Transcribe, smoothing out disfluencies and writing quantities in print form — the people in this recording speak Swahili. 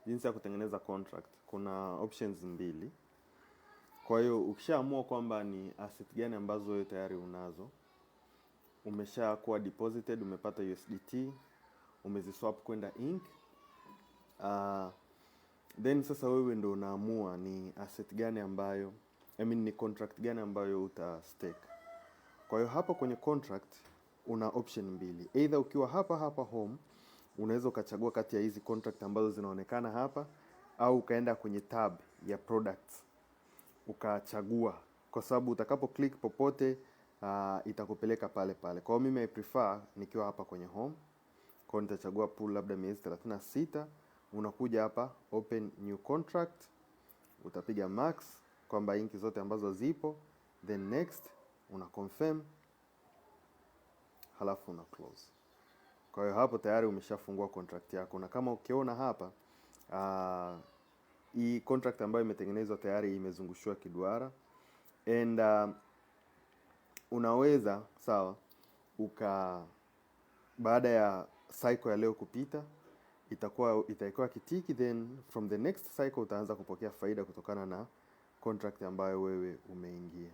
jinsi ya kutengeneza contract, kuna options mbili. Kwa hiyo ukishaamua kwamba ni asset gani ambazo wewe tayari unazo, umeshakuwa deposited, umepata USDT, umeziswap kwenda Ink, then sasa wewe ndo unaamua ni asset gani ambayo, ni contract gani ambayo uta stake. Kwa hiyo hapa kwenye contract una option mbili. Either ukiwa hapa home unaweza ukachagua kati ya hizi contract ambazo zinaonekana hapa, au ukaenda kwenye tab ya products ukachagua, kwa sababu utakapo click popote itakupeleka pale pale. Kwa hiyo mimi I prefer nikiwa hapa kwenye home. Kwa hiyo nitachagua pool labda miezi 36. Unakuja hapa open new contract, utapiga max kwamba inki zote ambazo zipo, then next una confirm, halafu una close. Kwa hiyo hapo tayari umeshafungua contract yako, na kama ukiona hapa hii contract ambayo imetengenezwa tayari imezungushiwa kiduara, and unaweza sawa baada ya cycle ya leo kupita itaikuwa kitiki, then from the next cycle utaanza kupokea faida kutokana na contract ambayo wewe umeingia.